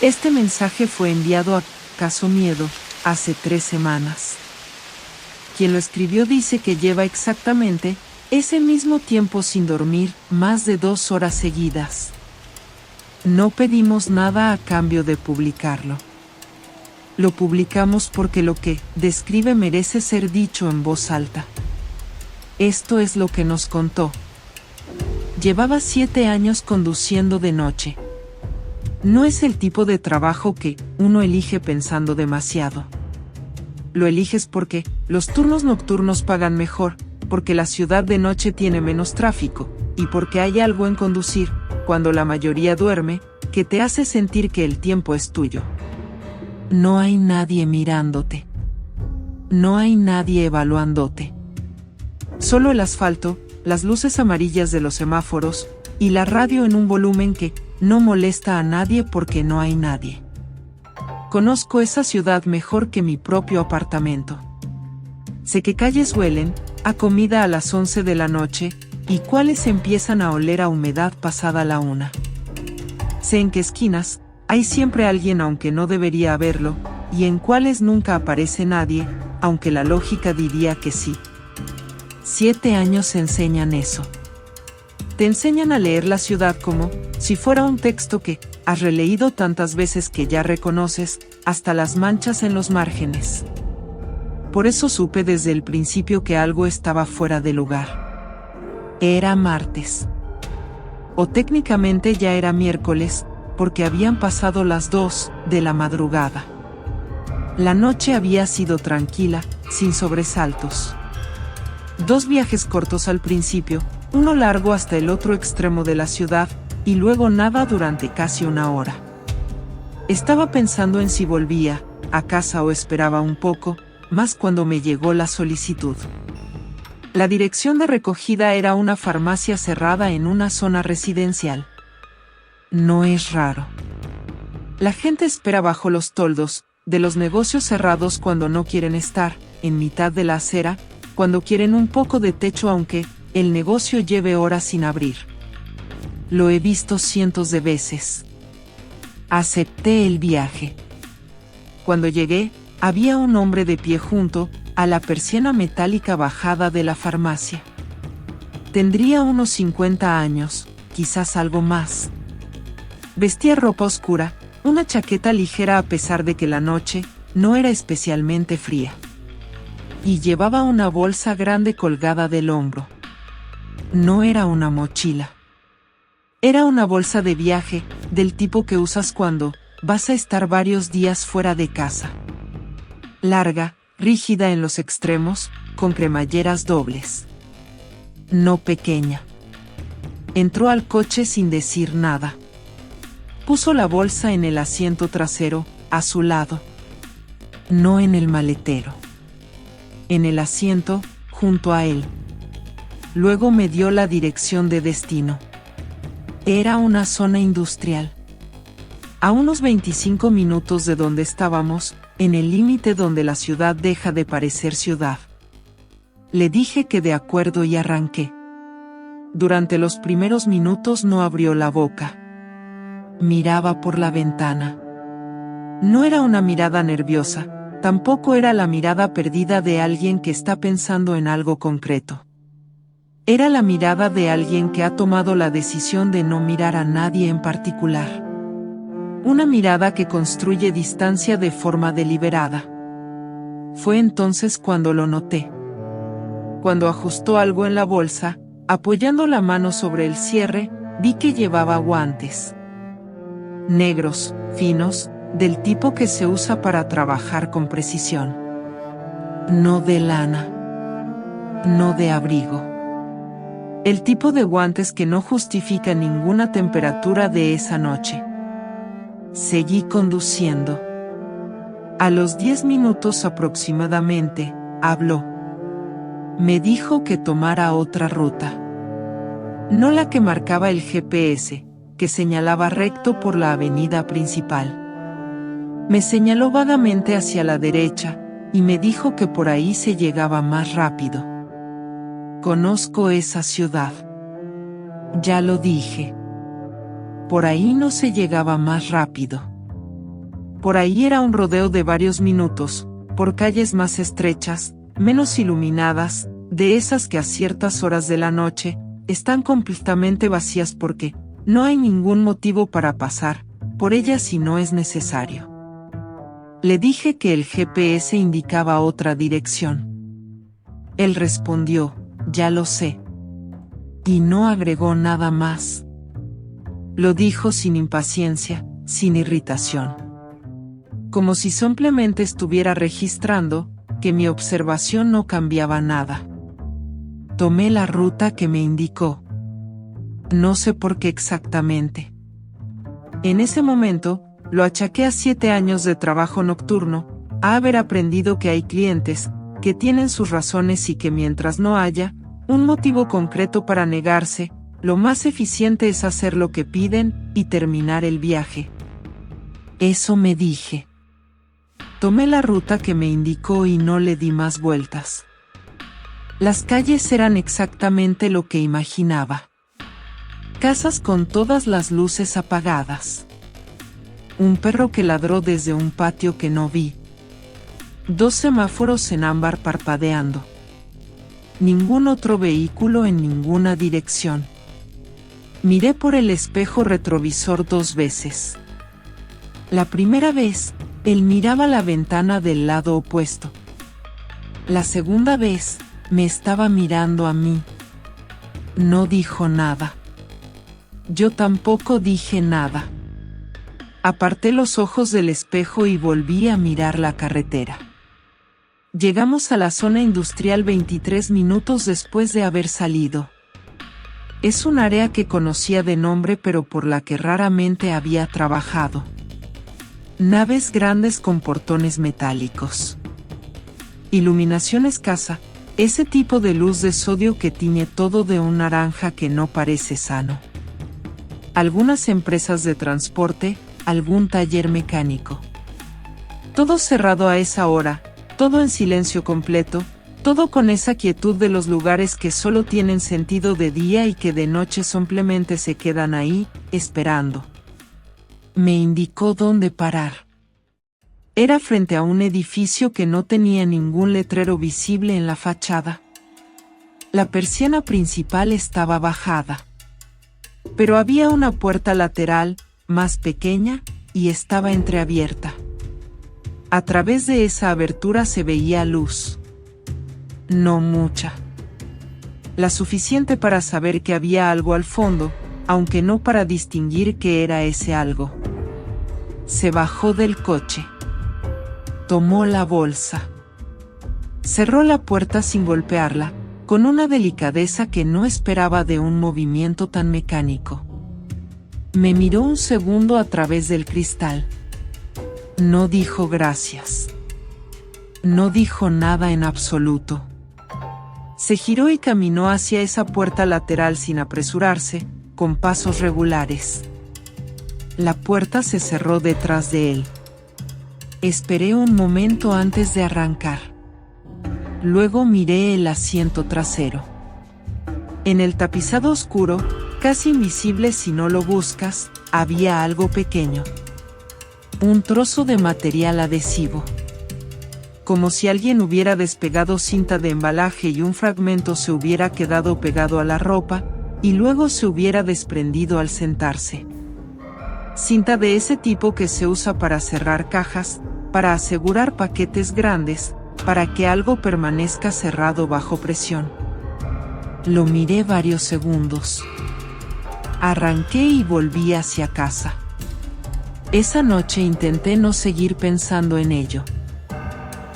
Este mensaje fue enviado a Caso Miedo hace 3 semanas. Quien lo escribió dice que lleva exactamente ese mismo tiempo sin dormir, más de 2 horas seguidas. No pedimos nada a cambio de publicarlo. Lo publicamos porque lo que describe merece ser dicho en voz alta. Esto es lo que nos contó. Llevaba 7 años conduciendo de noche. No es el tipo de trabajo que uno elige pensando demasiado. Lo eliges porque los turnos nocturnos pagan mejor, porque la ciudad de noche tiene menos tráfico, y porque hay algo en conducir, cuando la mayoría duerme, que te hace sentir que el tiempo es tuyo. No hay nadie mirándote. No hay nadie evaluándote. Solo el asfalto, las luces amarillas de los semáforos, y la radio en un volumen que no molesta a nadie porque no hay nadie. Conozco esa ciudad mejor que mi propio apartamento. Sé qué calles huelen a comida a las 11 de la noche y cuáles empiezan a oler a humedad pasada la 1. Sé en qué esquinas hay siempre alguien aunque no debería haberlo, y en cuáles nunca aparece nadie, aunque la lógica diría que sí. 7 años enseñan eso. Te enseñan a leer la ciudad como si fuera un texto que has releído tantas veces que ya reconoces, hasta las manchas en los márgenes. Por eso supe desde el principio que algo estaba fuera de lugar. Era martes. O técnicamente ya era miércoles, porque habían pasado las 2 de la madrugada. La noche había sido tranquila, sin sobresaltos. 2 viajes cortos al principio, uno largo hasta el otro extremo de la ciudad, y luego nada durante casi 1 hora. Estaba pensando en si volvía a casa o esperaba un poco más cuando me llegó la solicitud. La dirección de recogida era una farmacia cerrada en una zona residencial. No es raro. La gente espera bajo los toldos de los negocios cerrados cuando no quieren estar en mitad de la acera, cuando quieren un poco de techo aunque el negocio lleve horas sin abrir. Lo he visto cientos de veces. Acepté el viaje. Cuando llegué, había un hombre de pie junto a la persiana metálica bajada de la farmacia. Tendría unos 50 años, quizás algo más. Vestía ropa oscura, una chaqueta ligera a pesar de que la noche no era especialmente fría. Y llevaba una bolsa grande colgada del hombro. No era una mochila. Era una bolsa de viaje, del tipo que usas cuando vas a estar varios días fuera de casa. Larga, rígida en los extremos, con cremalleras dobles. No pequeña. Entró al coche sin decir nada. Puso la bolsa en el asiento trasero, a su lado. No en el maletero. En el asiento, junto a él. Luego me dio la dirección de destino. Era una zona industrial. A unos 25 minutos de donde estábamos, en el límite donde la ciudad deja de parecer ciudad. Le dije que de acuerdo y arranqué. Durante los primeros minutos no abrió la boca. Miraba por la ventana. No era una mirada nerviosa, tampoco era la mirada perdida de alguien que está pensando en algo concreto. Era la mirada de alguien que ha tomado la decisión de no mirar a nadie en particular. Una mirada que construye distancia de forma deliberada. Fue entonces cuando lo noté. Cuando ajustó algo en la bolsa, apoyando la mano sobre el cierre, vi que llevaba guantes. Negros, finos, del tipo que se usa para trabajar con precisión. No de lana. No de abrigo. El tipo de guantes que no justifica ninguna temperatura de esa noche. Seguí conduciendo. A los 10 minutos aproximadamente, habló. Me dijo que tomara otra ruta. No la que marcaba el GPS, que señalaba recto por la avenida principal. Me señaló vagamente hacia la derecha, y me dijo que por ahí se llegaba más rápido. Conozco esa ciudad. Ya lo dije. Por ahí no se llegaba más rápido. Por ahí era un rodeo de varios minutos, por calles más estrechas, menos iluminadas, de esas que a ciertas horas de la noche, están completamente vacías porque no hay ningún motivo para pasar por ellas si no es necesario. Le dije que el GPS indicaba otra dirección. Él respondió, ya lo sé. Y no agregó nada más. Lo dijo sin impaciencia, sin irritación. Como si simplemente estuviera registrando que mi observación no cambiaba nada. Tomé la ruta que me indicó. No sé por qué exactamente. En ese momento, lo achaqué a 7 años de trabajo nocturno, a haber aprendido que hay clientes que tienen sus razones y que mientras no haya un motivo concreto para negarse, lo más eficiente es hacer lo que piden y terminar el viaje. Eso me dije. Tomé la ruta que me indicó y no le di más vueltas. Las calles eran exactamente lo que imaginaba. Casas con todas las luces apagadas. Un perro que ladró desde un patio que no vi. 2 semáforos en ámbar parpadeando. Ningún otro vehículo en ninguna dirección. Miré por el espejo retrovisor 2 veces. La primera vez, él miraba la ventana del lado opuesto. La segunda vez, me estaba mirando a mí. No dijo nada. Yo tampoco dije nada. Aparté los ojos del espejo y volví a mirar la carretera. Llegamos a la zona industrial 23 minutos después de haber salido. Es un área que conocía de nombre pero por la que raramente había trabajado. Naves grandes con portones metálicos. Iluminación escasa, ese tipo de luz de sodio que tiñe todo de un naranja que no parece sano. Algunas empresas de transporte, algún taller mecánico. Todo cerrado a esa hora, todo en silencio completo, todo con esa quietud de los lugares que solo tienen sentido de día y que de noche simplemente se quedan ahí, esperando. Me indicó dónde parar. Era frente a un edificio que no tenía ningún letrero visible en la fachada. La persiana principal estaba bajada. Pero había una puerta lateral, más pequeña, y estaba entreabierta. A través de esa abertura se veía luz. No mucha. La suficiente para saber que había algo al fondo, aunque no para distinguir qué era ese algo. Se bajó del coche. Tomó la bolsa. Cerró la puerta sin golpearla, con una delicadeza que no esperaba de un movimiento tan mecánico. Me miró un segundo a través del cristal. No dijo gracias. No dijo nada en absoluto. Se giró y caminó hacia esa puerta lateral sin apresurarse, con pasos regulares. La puerta se cerró detrás de él. Esperé un momento antes de arrancar. Luego miré el asiento trasero. En el tapizado oscuro, casi invisible si no lo buscas, había algo pequeño. Un trozo de material adhesivo. Como si alguien hubiera despegado cinta de embalaje y un fragmento se hubiera quedado pegado a la ropa, y luego se hubiera desprendido al sentarse. Cinta de ese tipo que se usa para cerrar cajas, para asegurar paquetes grandes, para que algo permanezca cerrado bajo presión. Lo miré varios segundos. Arranqué y volví hacia casa. Esa noche intenté no seguir pensando en ello.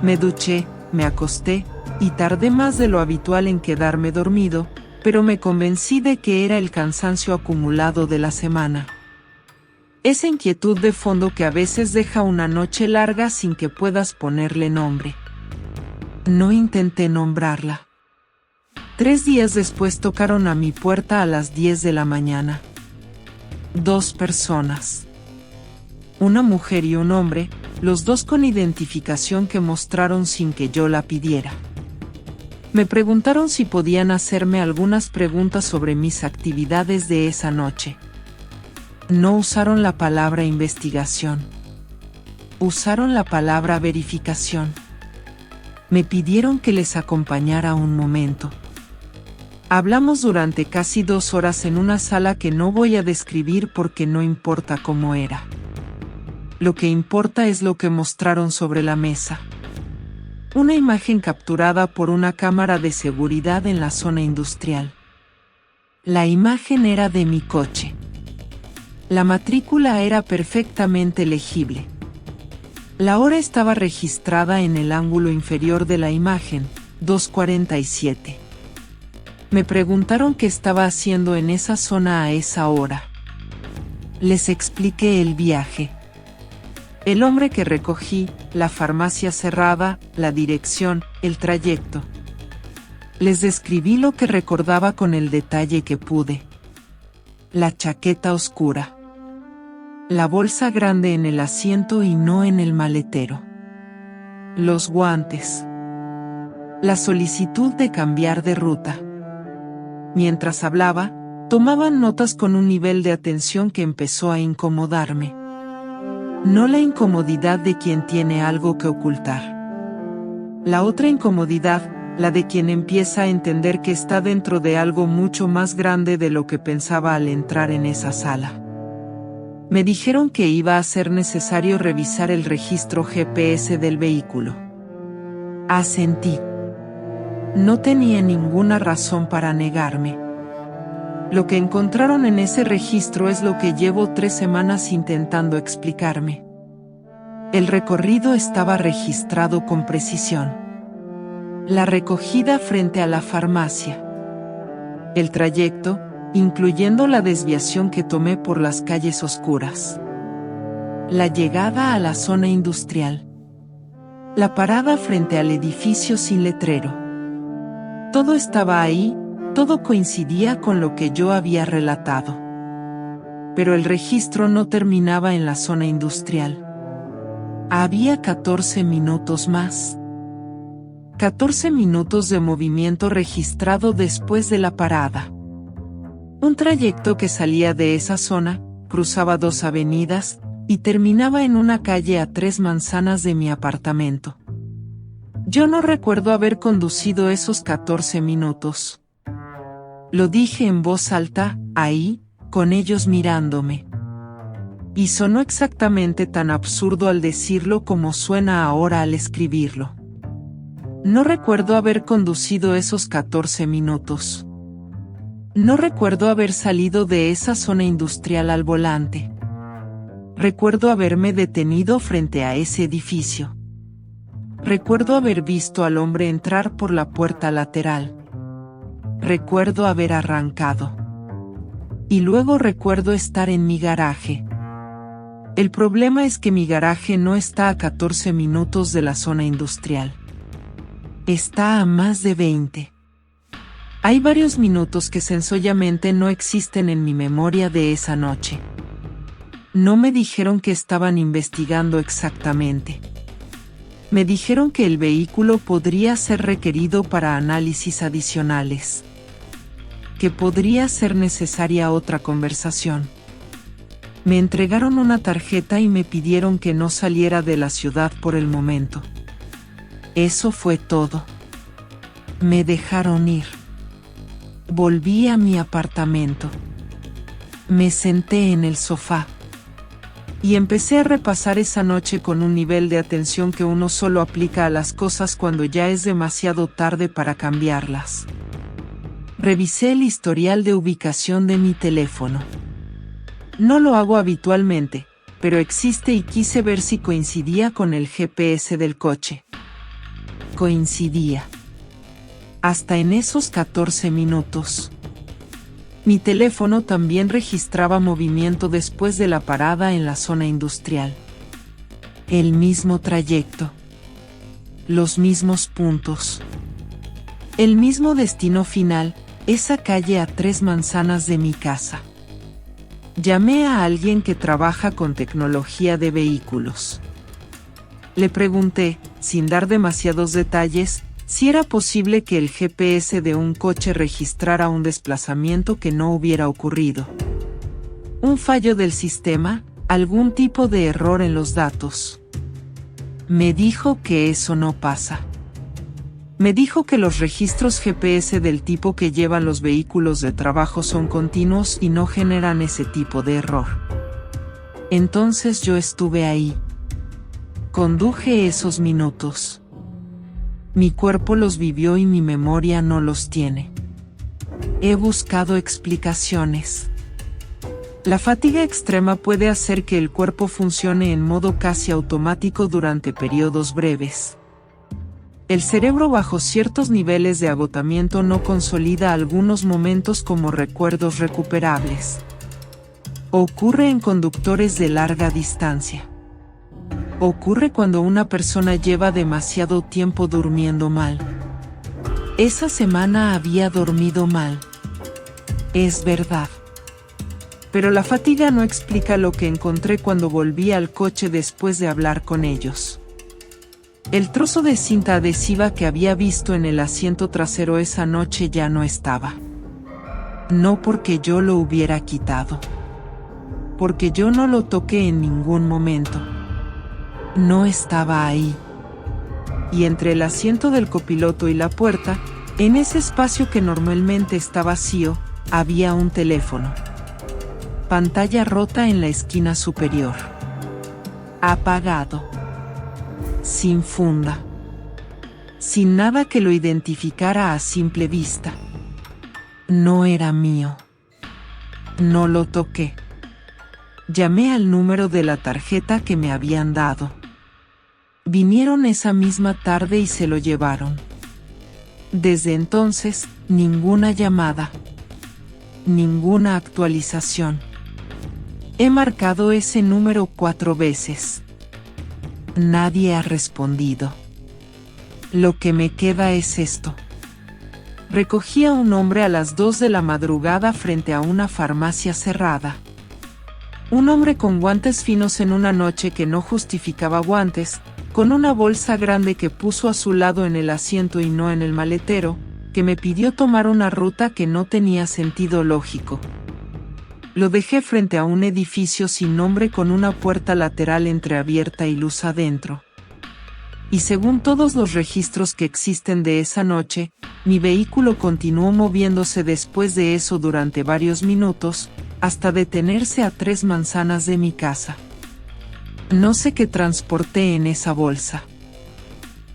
Me duché, me acosté, y tardé más de lo habitual en quedarme dormido, pero me convencí de que era el cansancio acumulado de la semana. Esa inquietud de fondo que a veces deja una noche larga sin que puedas ponerle nombre. No intenté nombrarla. 3 días después tocaron a mi puerta a las 10 de la mañana. 2 personas. Una mujer y un hombre, los dos con identificación que mostraron sin que yo la pidiera. Me preguntaron si podían hacerme algunas preguntas sobre mis actividades de esa noche. No usaron la palabra investigación. Usaron la palabra verificación. Me pidieron que les acompañara un momento. Hablamos durante casi 2 horas en una sala que no voy a describir porque no importa cómo era. Lo que importa es lo que mostraron sobre la mesa. Una imagen capturada por una cámara de seguridad en la zona industrial. La imagen era de mi coche. La matrícula era perfectamente legible. La hora estaba registrada en el ángulo inferior de la imagen, 2:47. Me preguntaron qué estaba haciendo en esa zona a esa hora. Les expliqué el viaje. El hombre que recogí, la farmacia cerrada, la dirección, el trayecto. Les describí lo que recordaba con el detalle que pude. La chaqueta oscura. La bolsa grande en el asiento y no en el maletero. Los guantes. La solicitud de cambiar de ruta. Mientras hablaba, tomaban notas con un nivel de atención que empezó a incomodarme. No la incomodidad de quien tiene algo que ocultar. La otra incomodidad, la de quien empieza a entender que está dentro de algo mucho más grande de lo que pensaba al entrar en esa sala. Me dijeron que iba a ser necesario revisar el registro GPS del vehículo. Asentí. No tenía ninguna razón para negarme. Lo que encontraron en ese registro es lo que llevo 3 semanas intentando explicarme. El recorrido estaba registrado con precisión. La recogida frente a la farmacia. El trayecto, incluyendo la desviación que tomé por las calles oscuras. La llegada a la zona industrial. La parada frente al edificio sin letrero. Todo estaba ahí, todo coincidía con lo que yo había relatado. Pero el registro no terminaba en la zona industrial. Había 14 minutos más. 14 minutos de movimiento registrado después de la parada. Un trayecto que salía de esa zona, cruzaba 2 avenidas, y terminaba en una calle a 3 manzanas de mi apartamento. Yo no recuerdo haber conducido esos 14 minutos. Lo dije en voz alta, ahí, con ellos mirándome. Y sonó exactamente tan absurdo al decirlo como suena ahora al escribirlo. No recuerdo haber conducido esos 14 minutos. No recuerdo haber salido de esa zona industrial al volante. Recuerdo haberme detenido frente a ese edificio. Recuerdo haber visto al hombre entrar por la puerta lateral. Recuerdo haber arrancado. Y luego recuerdo estar en mi garaje. El problema es que mi garaje no está a 14 minutos de la zona industrial. Está a más de 20. Hay varios minutos que sencillamente no existen en mi memoria de esa noche. No me dijeron que estaban investigando exactamente. Me dijeron que el vehículo podría ser requerido para análisis adicionales. Que podría ser necesaria otra conversación. Me entregaron una tarjeta y me pidieron que no saliera de la ciudad por el momento. Eso fue todo. Me dejaron ir. Volví a mi apartamento. Me senté en el sofá. Y empecé a repasar esa noche con un nivel de atención que uno solo aplica a las cosas cuando ya es demasiado tarde para cambiarlas. Revisé el historial de ubicación de mi teléfono. No lo hago habitualmente, pero existe y quise ver si coincidía con el GPS del coche. Coincidía. Hasta en esos 14 minutos. Mi teléfono también registraba movimiento después de la parada en la zona industrial. El mismo trayecto. Los mismos puntos. El mismo destino final, esa calle a 3 manzanas de mi casa. Llamé a alguien que trabaja con tecnología de vehículos. Le pregunté, sin dar demasiados detalles, si era posible que el GPS de un coche registrara un desplazamiento que no hubiera ocurrido. Un fallo del sistema, algún tipo de error en los datos. Me dijo que eso no pasa. Me dijo que los registros GPS del tipo que llevan los vehículos de trabajo son continuos y no generan ese tipo de error. Entonces yo estuve ahí. Conduje esos minutos. Mi cuerpo los vivió y mi memoria no los tiene. He buscado explicaciones. La fatiga extrema puede hacer que el cuerpo funcione en modo casi automático durante periodos breves. El cerebro bajo ciertos niveles de agotamiento no consolida algunos momentos como recuerdos recuperables. Ocurre en conductores de larga distancia. Ocurre cuando una persona lleva demasiado tiempo durmiendo mal. Esa semana había dormido mal. Es verdad. Pero la fatiga no explica lo que encontré cuando volví al coche después de hablar con ellos. El trozo de cinta adhesiva que había visto en el asiento trasero esa noche ya no estaba. No porque yo lo hubiera quitado. Porque yo no lo toqué en ningún momento. No estaba ahí. Y entre el asiento del copiloto y la puerta, en ese espacio que normalmente está vacío, había un teléfono. Pantalla rota en la esquina superior. Apagado. Sin funda. Sin nada que lo identificara a simple vista. No era mío. No lo toqué. Llamé al número de la tarjeta que me habían dado. Vinieron esa misma tarde y se lo llevaron. Desde entonces, ninguna llamada. Ninguna actualización. He marcado ese número 4 veces. Nadie ha respondido. Lo que me queda es esto. Recogí a un hombre a las 2 de la madrugada frente a una farmacia cerrada. Un hombre con guantes finos en una noche que no justificaba guantes, con una bolsa grande que puso a su lado en el asiento y no en el maletero, que me pidió tomar una ruta que no tenía sentido lógico. Lo dejé frente a un edificio sin nombre con una puerta lateral entreabierta y luz adentro. Y según todos los registros que existen de esa noche, mi vehículo continuó moviéndose después de eso durante varios minutos, hasta detenerse a 3 manzanas de mi casa. No sé qué transporté en esa bolsa.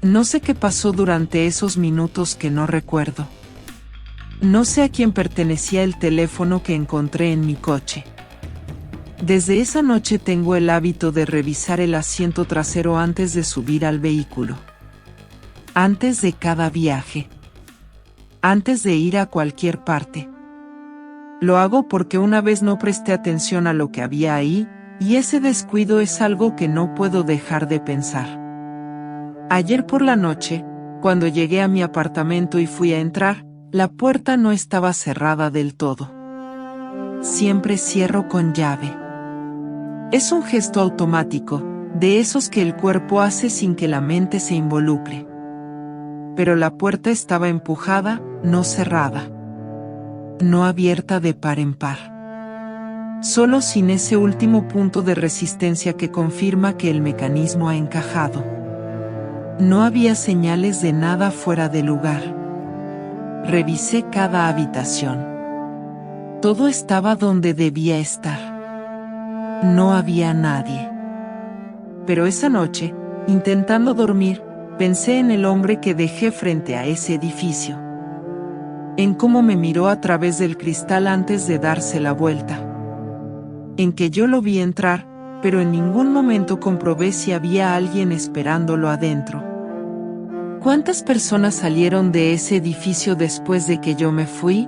No sé qué pasó durante esos minutos que no recuerdo. No sé a quién pertenecía el teléfono que encontré en mi coche. Desde esa noche tengo el hábito de revisar el asiento trasero antes de subir al vehículo. Antes de cada viaje. Antes de ir a cualquier parte. Lo hago porque una vez no presté atención a lo que había ahí, y ese descuido es algo que no puedo dejar de pensar. Ayer por la noche, cuando llegué a mi apartamento y fui a entrar, la puerta no estaba cerrada del todo. Siempre cierro con llave. Es un gesto automático, de esos que el cuerpo hace sin que la mente se involucre. Pero la puerta estaba empujada, no cerrada. No abierta de par en par. Solo sin ese último punto de resistencia que confirma que el mecanismo ha encajado. No había señales de nada fuera de lugar. Revisé cada habitación. Todo estaba donde debía estar. No había nadie. Pero esa noche, intentando dormir, pensé en el hombre que dejé frente a ese edificio. En cómo me miró a través del cristal antes de darse la vuelta. En que yo lo vi entrar, pero en ningún momento comprobé si había alguien esperándolo adentro. ¿Cuántas personas salieron de ese edificio después de que yo me fui?